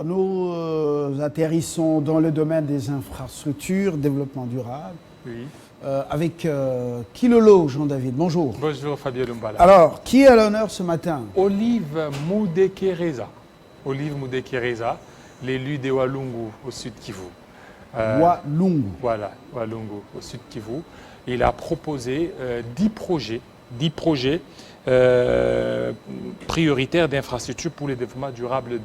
nous atterrissons dans le domaine des infrastructures, développement durable. Oui. Avec Kilolo, Jean-David. Bonjour. Bonjour Fabien Lumbala. Alors, qui est à l'honneur ce matin? Olive Mudekereza. Olive Mudekereza, l'élu de Walungu au sud Kivu. Walungu. Voilà, Walungu au sud Kivu. Il a proposé 10 projets prioritaires d'infrastructures pour le développement durable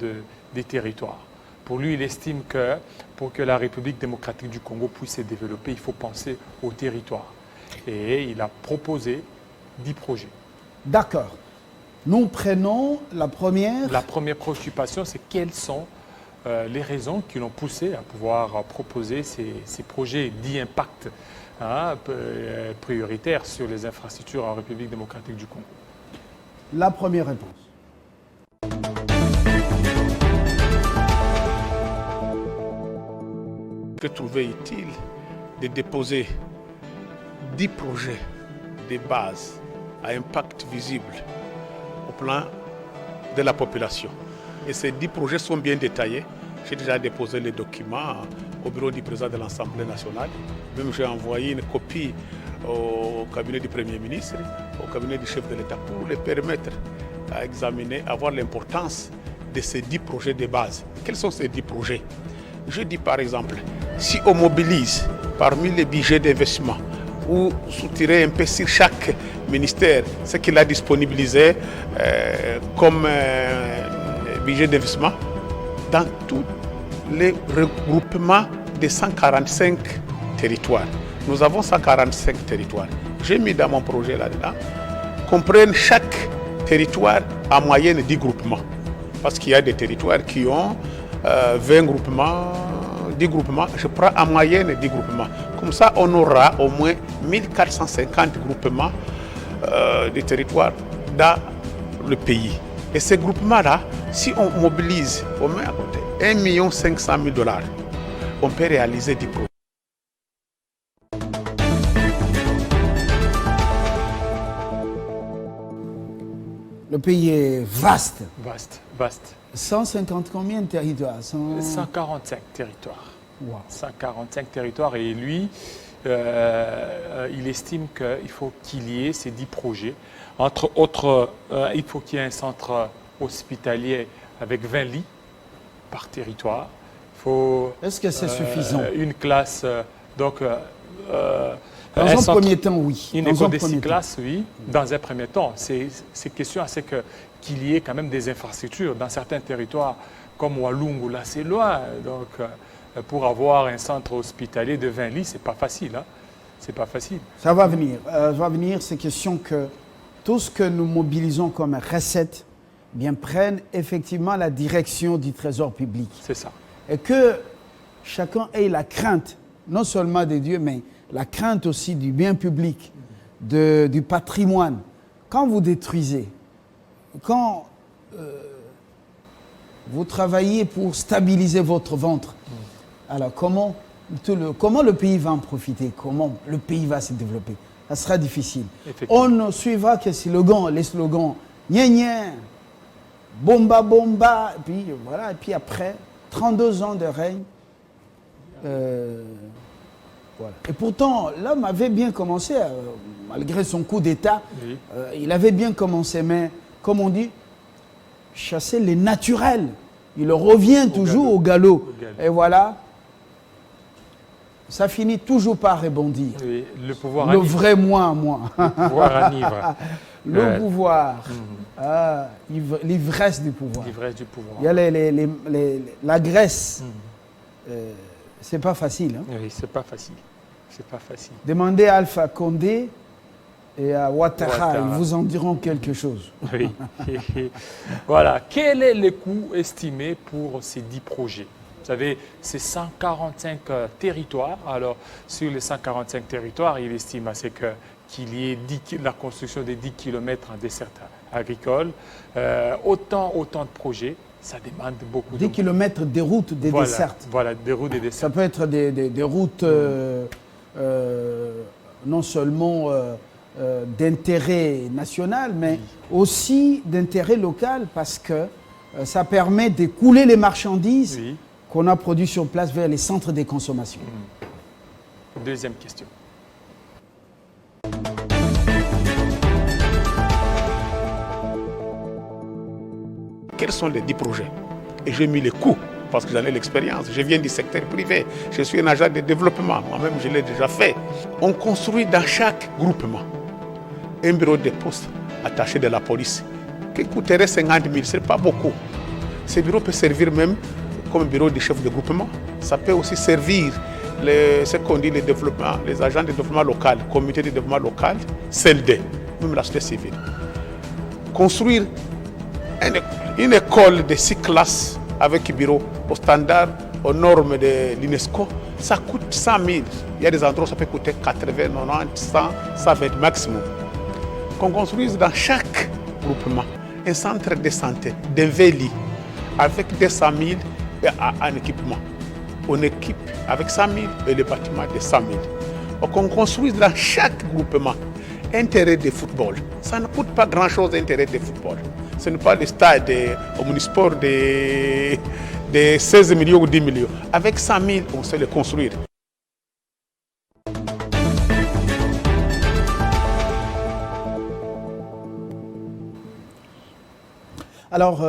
des territoires. Pour lui, il estime que pour que la République démocratique du Congo puisse se développer, il faut penser au territoire. Et il a proposé 10 projets. D'accord. Nous prenons la première. La première préoccupation, c'est quelles sont les raisons qui l'ont poussé à pouvoir proposer ces projets dits impact prioritaires sur les infrastructures en République démocratique du Congo. La première réponse. Trouvé utile de déposer 10 projets de base à impact visible au plan de la population. Et ces 10 projets sont bien détaillés. J'ai déjà déposé les documents au bureau du président de l'Assemblée nationale. Même j'ai envoyé une copie au cabinet du Premier ministre, au cabinet du chef de l'État pour les permettre à examiner, à voir l'importance de ces 10 projets de base. Quels sont ces 10 projets? Je dis par exemple, si on mobilise parmi les budgets d'investissement ou soutirer un peu sur chaque ministère ce qu'il a disponibilisé comme budget d'investissement dans tous les regroupements de 145 territoires. Nous avons 145 territoires. J'ai mis dans mon projet là-dedans qu'on prenne chaque territoire en moyenne 10 groupements. Parce qu'il y a des territoires qui ont 20 groupements, 10 groupements, je prends en moyenne 10 groupements. Comme ça, on aura au moins 1450 groupements de territoires dans le pays. Et ces groupements-là, si on mobilise, on met à côté 1 500 000 $, on peut réaliser 10 projets. Le pays est vaste. Vaste. 150 combien de territoires? 145 territoires. Wow. 145 territoires. Et lui, il estime qu'il faut qu'il y ait ces 10 projets. Entre autres, il faut qu'il y ait un centre hospitalier avec 20 lits par territoire. Est-ce que c'est suffisant? Une classe, donc... dans un premier temps, oui. Une école de 6 classes, oui. Dans un premier temps, c'est question à ce qu'il y ait quand même des infrastructures dans certains territoires comme Walungu, là c'est loin. Donc pour avoir un centre hospitalier de 20 lits, c'est pas facile. Hein? C'est pas facile. Ça va venir. C'est question que tout ce que nous mobilisons comme recettes bien prenne effectivement la direction du trésor public. C'est ça. Et que chacun ait la crainte, non seulement de Dieu, mais la crainte aussi du bien public, du patrimoine. Quand vous détruisez, quand vous travaillez pour stabiliser votre ventre, alors comment le pays va en profiter? Comment le pays va se développer? Ça sera difficile. On ne suivra que les slogans gna gna, bomba bomba, et puis voilà, et puis après 32 ans de règne. Voilà. Et pourtant, l'homme avait bien commencé, malgré son coup d'État, oui. Il avait bien commencé, mais comme on dit, chasser les naturels. Il revient toujours au galop. Et voilà, ça finit toujours par rebondir. Oui, le pouvoir le vrai moi à moi. Le pouvoir enivre. Le pouvoir. L'ivresse du pouvoir. L'ivresse du pouvoir. Il y a la graisse. C'est pas facile. Hein? Oui, c'est pas facile. C'est pas facile. Demandez à Alpha Condé et à Ouattara, ils vous en diront quelque chose. Oui. Voilà. Quel est le coût estimé pour ces 10 projets? Vous savez, c'est 145 territoires. Alors, sur les 145 territoires, il estime à ce qu'il y ait la construction de 10 km en dessert agricole. Autant de projets. Ça demande beaucoup 10 km des routes, des dessertes. Voilà, des routes des dessertes. Ça peut être des routes non seulement d'intérêt national, mais aussi d'intérêt local, parce que ça permet d'écouler les marchandises Oui. qu'on a produites sur place vers les centres de consommation. Deuxième question. Quels sont les 10 projets? Et j'ai mis les coûts parce que j'en ai l'expérience. Je viens du secteur privé. Je suis un agent de développement. Moi-même, je l'ai déjà fait. On construit dans chaque groupement un bureau de poste attaché de la police qui coûterait 50 000. Ce n'est pas beaucoup. Ce bureau peut servir même comme bureau de chef de groupement. Ça peut aussi servir ce qu'on dit les agents de développement local, comité de développement local, CLD, même la société civile. Construire une école de 6 classes avec bureau au standard, aux normes de l'UNESCO, ça coûte 100 000. Il y a des endroits où ça peut coûter 80, 90, 100, 120 maximum. Qu'on construise dans chaque groupement un centre de santé, d'un VELI, avec 200 000 en équipement. On équipe avec 100 000 et le bâtiment de 100 000. Qu'on construise dans chaque groupement un terrain de football. Ça ne coûte pas grand-chose un terrain de football. Ce n'est pas le stade omnisport de 16 millions ou 10 millions. Avec 100 000, on sait le construire. Alors,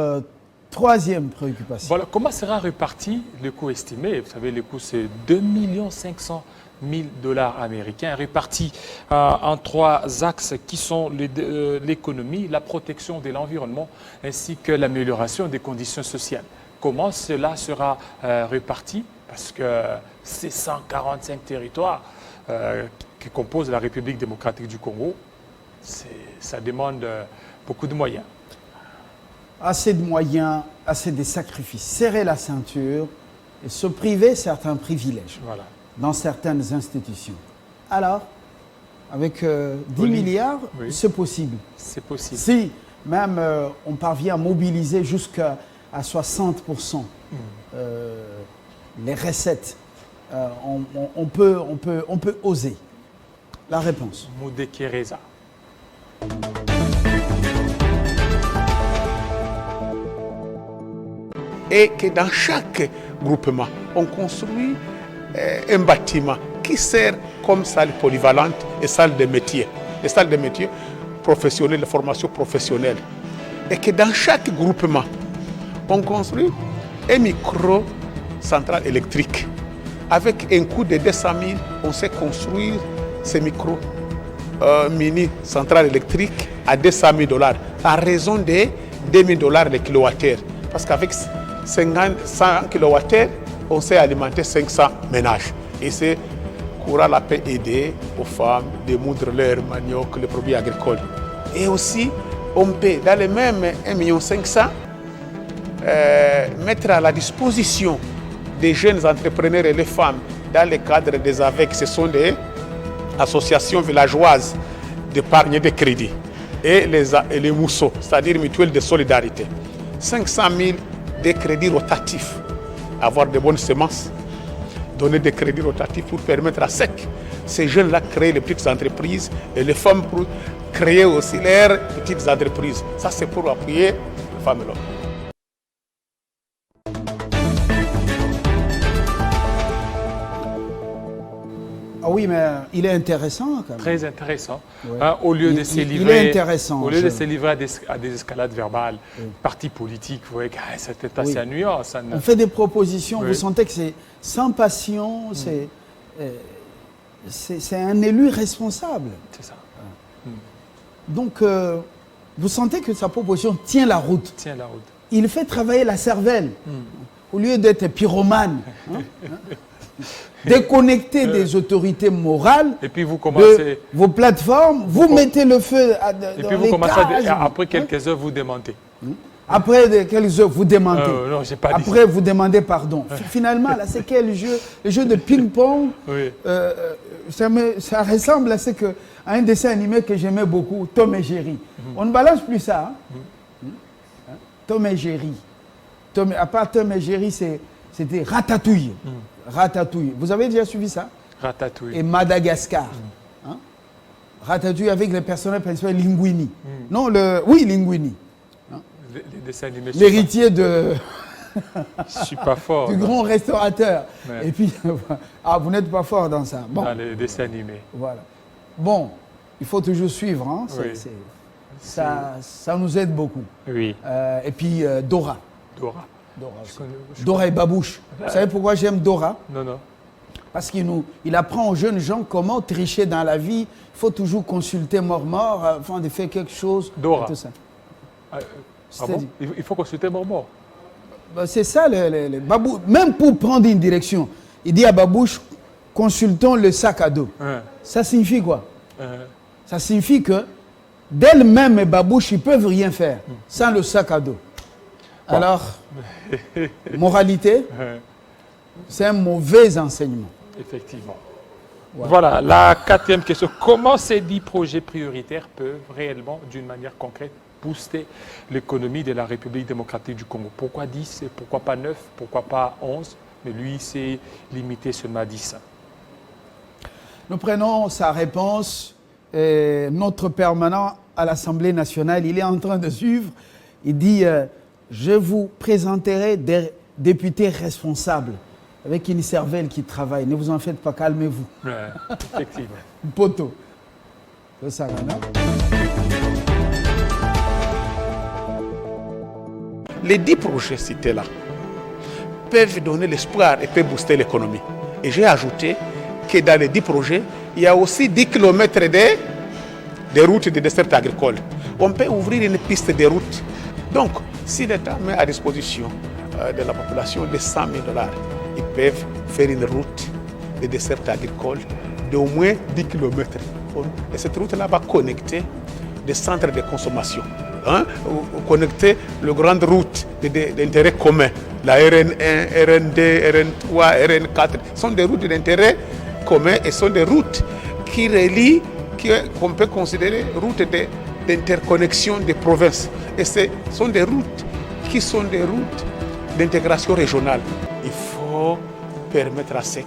troisième préoccupation. Voilà, comment sera réparti le coût estimé? Vous savez, le coût, c'est 2 500 000 $ américains, répartis en 3 axes qui sont l'économie, la protection de l'environnement ainsi que l'amélioration des conditions sociales. Comment cela sera réparti? Parce que ces 145 territoires qui composent la République démocratique du Congo, ça demande beaucoup de moyens. Assez de moyens, assez de sacrifices. Serrer la ceinture et se priver certains privilèges Voilà. dans certaines institutions. Alors, avec 10 Olive, milliards, oui. c'est possible. C'est possible. Si même on parvient à mobiliser jusqu'à 60% les recettes, on peut oser. La réponse. Moudekereza. Et que dans chaque groupement, on construit un bâtiment qui sert comme salle polyvalente et salle de métier. Les salles de métier professionnelles, de formation professionnelle. Et que dans chaque groupement, on construit un micro-centrale électrique. Avec un coût de 200 000, on sait construire ces mini-centrales électriques à 200 000 $ à raison de 2 000 $ le kilowattheure. Parce qu'avec 100 kWh, on sait alimenter 500 ménages. Et ce courant-là peut aider aux femmes de moudre leur manioc, les produits agricoles. Et aussi, on peut, dans les mêmes 1 500 000, mettre à la disposition des jeunes entrepreneurs et les femmes dans le cadre des AVEC. Ce sont des associations villageoises d'épargne et de crédit. Et les mousseaux, c'est-à-dire mutuelles de solidarité. 500 000 des crédits rotatifs, avoir de bonnes semences, donner des crédits rotatifs pour permettre à ces jeunes-là créer les petites entreprises et les femmes pour créer aussi leurs petites entreprises. Ça, c'est pour appuyer les femmes et l'homme. Ah oui, mais il est intéressant quand même. Très intéressant. Ouais. Hein, au lieu de se livrer, il est intéressant, au lieu de se livrer à des escalades verbales, partis politiques, vous voyez que c'était assez ennuyant. Ça ne... On fait des propositions, Oui. vous sentez que c'est sans passion, c'est un élu responsable. C'est ça. Donc, vous sentez que sa proposition tient la route. Tiens la route. Il fait travailler la cervelle, au lieu d'être pyromane. Déconnecté des autorités morales, Et puis vous commencez... de vos plateformes, vous mettez le feu Et dans puis vous les commencez cages. après quelques heures, vous démentez. Après quelques heures, vous demandez. Non, j'ai pas dit Après, ça. vous demandez pardon. Finalement, là, c'est quel jeu? Le jeu de ping-pong. Oui. Ça ressemble à un dessin animé que j'aimais beaucoup, Tom et Jerry. On ne balance plus ça. Tom et Jerry. À part Tom et Jerry, c'était Ratatouille. Ratatouille. Vous avez déjà suivi ça? Ratatouille. Et Madagascar. Hein? Ratatouille avec le personnage principal Linguini. Non, oui, Linguini. Les dessins animés. L'héritier de... Je suis pas fort. du grand restaurateur. Ouais. Et puis, vous n'êtes pas fort dans ça. Bon, Dans les dessins animés. voilà. Bon, il faut toujours suivre. Hein. Oui. Ça nous aide beaucoup. Oui. Et puis, Dora. Dora. Dora, aussi. Je Dora et Babouche. Vous savez pourquoi j'aime Dora? Non. Parce qu'il apprend aux jeunes gens comment tricher dans la vie. Il faut toujours consulter mort avant de faire quelque chose. Dora. Et tout ça. Ah bon? Il faut consulter Mormor. C'est ça, Babou. Même pour prendre une direction, il dit à Babouche, consultons le sac à dos. Ça signifie quoi? Ça signifie que d'elle-même et Babouche, ils ne peuvent rien faire sans le sac à dos. Bon. Alors, moralité, c'est un mauvais enseignement. Effectivement. Voilà, la 4e question. Comment ces 10 projets prioritaires peuvent réellement, d'une manière concrète, booster l'économie de la République démocratique du Congo? Pourquoi 10 et pourquoi pas 9? Pourquoi pas 11? Mais lui, c'est limité seulement à 10. Nous prenons sa réponse. Notre permanent à l'Assemblée nationale, il est en train de suivre. Il dit, je vous présenterai des députés responsables avec une cervelle qui travaille. Ne vous en faites pas, calmez-vous. Ouais, effectivement. Poto. C'est ça, non? Les 10 projets cités là peuvent donner l'espoir et peuvent booster l'économie. Et j'ai ajouté que dans les 10 projets, il y a aussi 10 km de routes de dessert agricole. On peut ouvrir une piste de route. Donc, si l'État met à disposition de la population de 100 000 $, ils peuvent faire une route de dessert agricole d'au moins 10 km. Et cette route-là va connecter des centres de consommation. Connecter les grandes routes d'intérêt commun, la RN1, RN2, RN3, RN4, sont des routes d'intérêt commun et sont des routes qui relient, qu'on peut considérer routes d'interconnexion des provinces. Et ce sont des routes qui sont des routes d'intégration régionale. Il faut permettre à ce que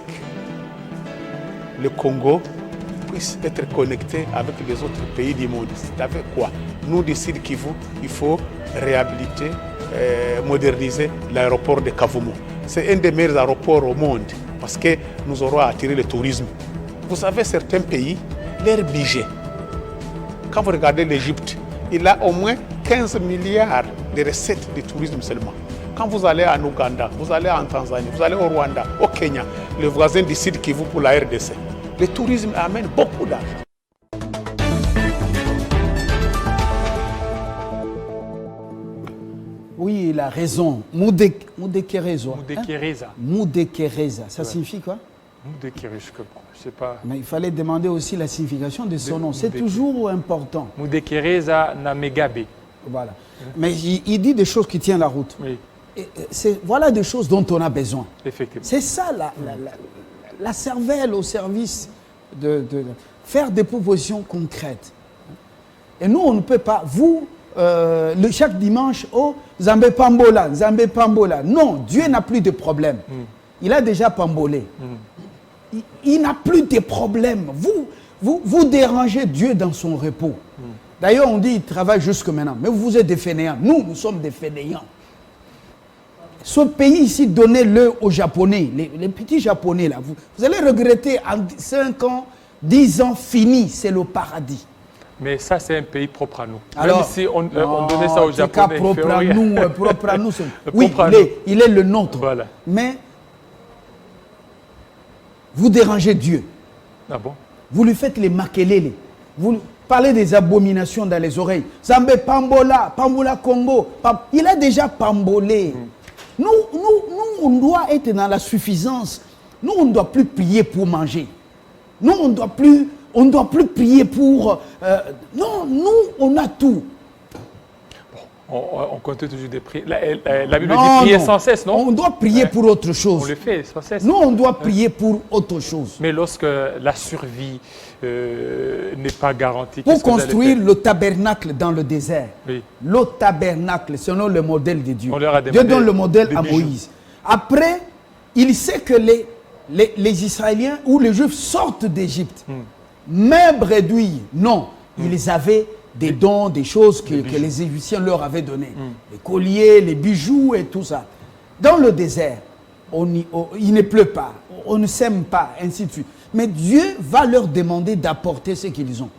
le Congo puisse être connecté avec les autres pays du monde. C'est avec quoi? Nous, d'ici de Kivu, il faut réhabiliter, moderniser l'aéroport de Kavumu. C'est un des meilleurs aéroports au monde parce que nous aurons attiré le tourisme. Vous savez, certains pays, leur budget, quand vous regardez l'Égypte, il a au moins 15 milliards de recettes de tourisme seulement. Quand vous allez en Ouganda, vous allez en Tanzanie, vous allez au Rwanda, au Kenya, le voisin d'ici de Kivu pour la RDC, le tourisme amène beaucoup d'argent. Oui, il a raison. Moudekereza. Moudekereza. Ça signifie quoi? Moudekereza, je sais pas. Mais il fallait demander aussi la signification de son nom. C'est toujours important. Moudekereza Namegabe. Voilà. Mais il dit des choses qui tiennent la route. Oui. Voilà des choses dont on a besoin. Effectivement. C'est ça la cervelle au service de faire des propositions concrètes. Et nous, on ne peut pas, chaque dimanche, oh, Zambé Pambola, Zambé Pambola. Non, Dieu n'a plus de problème. Il a déjà pambolé. Il n'a plus de problème. Vous dérangez Dieu dans son repos. D'ailleurs, on dit qu'il travaille jusque maintenant. Mais vous êtes des fainéants. Nous sommes des fainéants. Ce pays ici, donnez-le aux Japonais, les petits Japonais là. Vous allez regretter en 5 ans, 10 ans, fini, c'est le paradis. Mais ça, c'est un pays propre à nous. Alors, même si on donnait ça aux Japonais. Propre à nous. Oui, il est le nôtre. Voilà. Mais vous dérangez Dieu. Ah bon? Vous lui faites les makelele. Vous parlez des abominations dans les oreilles. Zambé Pambola, Pambola Congo. Il a déjà pambolé. Nous, on doit être dans la suffisance. Nous, on ne doit plus prier pour manger. Nous, on ne doit plus prier pour... non, nous, on a tout. On compte toujours des prières. La Bible dit prier sans cesse, non? On doit prier pour autre chose. On le fait sans cesse. Nous, on doit prier pour autre chose. Mais lorsque la survie n'est pas garantie... Pour construire le tabernacle dans le désert, oui. Le tabernacle, selon le modèle de Dieu. Dieu donne le modèle à Moïse. Après, il sait que les Israéliens ou les Juifs sortent d'Égypte. Même réduits, non. Ils avaient des dons, des choses que les Égyptiens leur avaient données. Les colliers, les bijoux et tout ça. Dans le désert, il ne pleut pas, on ne sème pas, ainsi de suite. Mais Dieu va leur demander d'apporter ce qu'ils ont.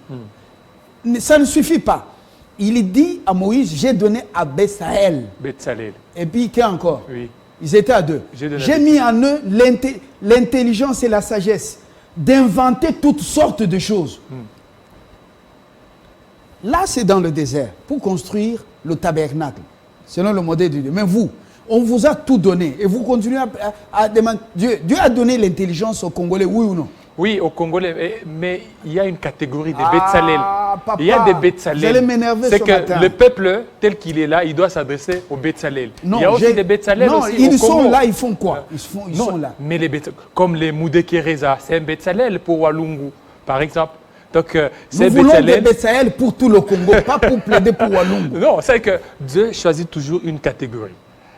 Ça ne suffit pas. Il dit à Moïse, j'ai donné à Betsalel. Et puis, qui encore? Oui. Ils étaient à deux. J'ai mis en eux l'intelligence et la sagesse d'inventer toutes sortes de choses. Là, c'est dans le désert, pour construire le tabernacle, selon le modèle de Dieu. Mais vous, on vous a tout donné et vous continuez à demander. Dieu a donné l'intelligence aux Congolais, oui ou non? Oui, aux Congolais, mais il y a une catégorie des Betsalel. Papa, il y a des Betsalel. Vous allez m'énerver c'est ce que matin. le peuple, tel qu'il est là, il doit s'adresser aux Betsalel. Non, il y a aussi des Betsalel non, aussi ils au Congo. sont là, ils font quoi? Ils sont là. Mais comme les Mudekereza, c'est un Betsalel pour Walungu, par exemple. Donc, nous voulons des Betsalel pour tout le Congo, pas pour plaider pour Walungu. Non, c'est que Dieu choisit toujours une catégorie.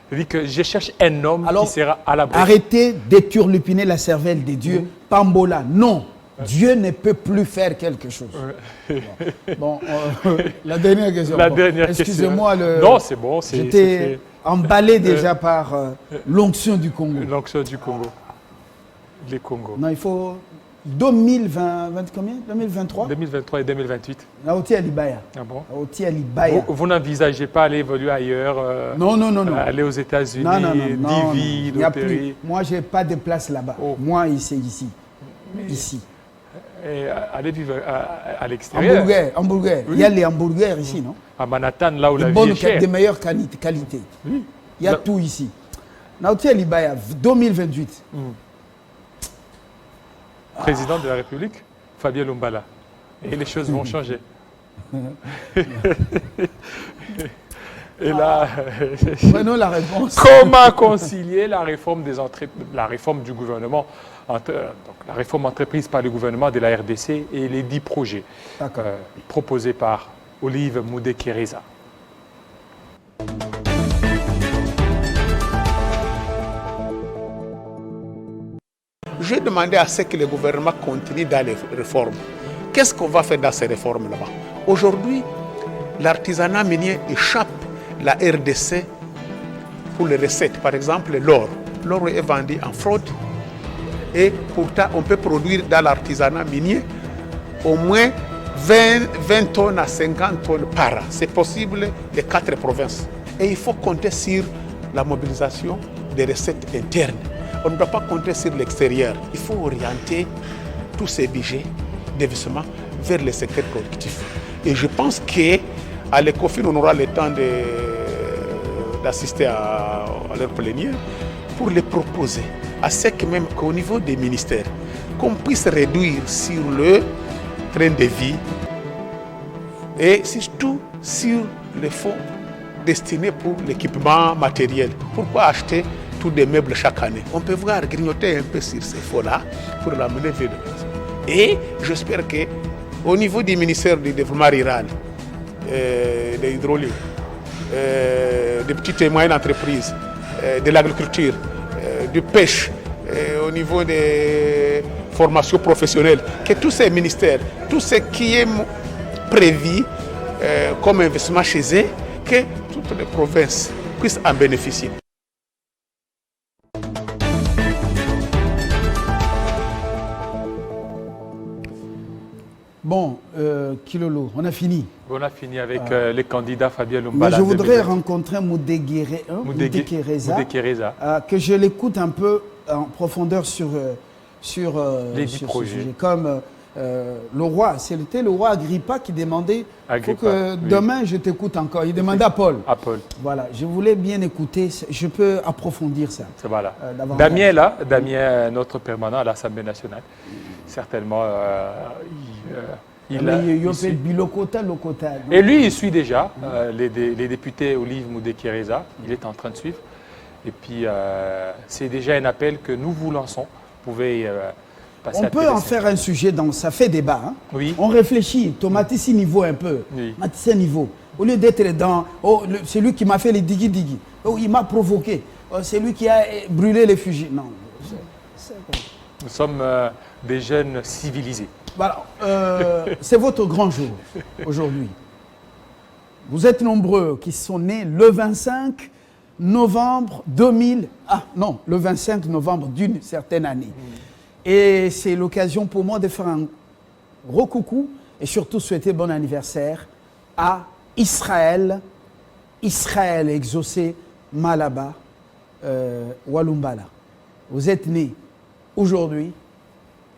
C'est-à-dire que je cherche un homme qui sera à la base. Arrêtez d'éturlupiner la cervelle des dieux. Pambola, non. Dieu ne peut plus faire quelque chose. Bon, la dernière question. Excusez-moi. Non, c'est bon. J'étais emballé déjà par l'onction du Congo. L'onction du Congo. Les Congos. Non, il faut 2020, combien 2023 2023 et 2028. Naoti Alibaya. Ah bon? Naoti Alibaya. Vous n'envisagez pas aller évoluer ailleurs? Non. Aller aux États-Unis, Divi, d'Opéry. Moi, je n'ai pas de place là-bas. Moi, c'est ici. Ici. Et aller vivre à l'extérieur. Hamburger. Oui. Il y a les hamburgers ici, non? À Manhattan, là où la vie est chère. De meilleure qualité. Oui. Il y a tout ici. Naoti Alibaya, 2028. Président de la République, Fabien Lumbala. Et les choses vont changer. Et là, prenons la réponse. Comment concilier la réforme du gouvernement, donc la réforme entreprise par le gouvernement de la RDC et les 10 projets proposés par Olive Mudekereza? J'ai demandé à ce que le gouvernement continue dans les réformes. Qu'est-ce qu'on va faire dans ces réformes là-bas? Aujourd'hui, l'artisanat minier échappe la RDC pour les recettes. Par exemple, l'or. L'or est vendu en fraude et pourtant on peut produire dans l'artisanat minier au moins 20 tonnes à 50 tonnes par an. C'est possible les 4 provinces. Et il faut compter sur la mobilisation des recettes internes. On ne doit pas compter sur l'extérieur. Il faut orienter tous ces budgets d'investissement vers les secteurs productifs. Et je pense qu'à l'ECOFIN, on aura le temps d'assister à leur plénière pour les proposer, à ce que même qu'au niveau des ministères, qu'on puisse réduire sur le train de vie et surtout sur les fonds destinés pour l'équipement matériel. Pourquoi acheter tous des meubles chaque année? On peut voir grignoter un peu sur ces fonds-là pour l'amener vers le reste. Et j'espère qu'au niveau du ministère du développement rural, de l'hydraulique, des petites et moyennes entreprises, de l'agriculture, de pêche, au niveau des formations professionnelles, que tous ces ministères, tout ce qui est prévu comme investissement chez eux, que toutes les provinces puissent en bénéficier. Bon, Kilolo, on a fini. On a fini avec les candidats Fabien Lumbala. Mais je voudrais rencontrer Mudekereza, que je l'écoute un peu en profondeur sur les 10 projets. Ce sujet. Comme le roi, c'était le roi Agrippa qui demandait, il faut que demain je t'écoute encore. Il demandait à Paul. Voilà, je voulais bien écouter, je peux approfondir ça. Voilà. Damien, là, Damien, notre permanent à l'Assemblée nationale, certainement, et lui, il suit déjà les députés Olive Mudekereza. Il est en train de suivre. Et puis, c'est déjà un appel que nous vous lançons. Vous pouvez passer. On peut en faire un sujet, donc ça fait débat. Hein? Oui. On réfléchit, Tomatissi niveau un peu. Oui. Matissi niveau. Au lieu d'être dans. Oh, c'est lui qui m'a fait les digui-digui. Oh, il m'a provoqué. Oh, c'est lui qui a brûlé les fusils. Non. Nous sommes des jeunes civilisés. Voilà. C'est votre grand jour aujourd'hui. Vous êtes nombreux qui sont nés le 25 novembre 2000. Ah non, le 25 novembre d'une certaine année. Et c'est l'occasion pour moi de faire un gros coucou et surtout souhaiter bon anniversaire à Israël exaucé Malaba Walumbala. Vous êtes nés aujourd'hui.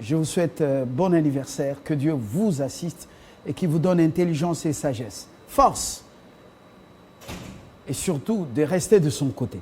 Je vous souhaite bon anniversaire, que Dieu vous assiste et qu'il vous donne intelligence et sagesse, force et surtout de rester de son côté.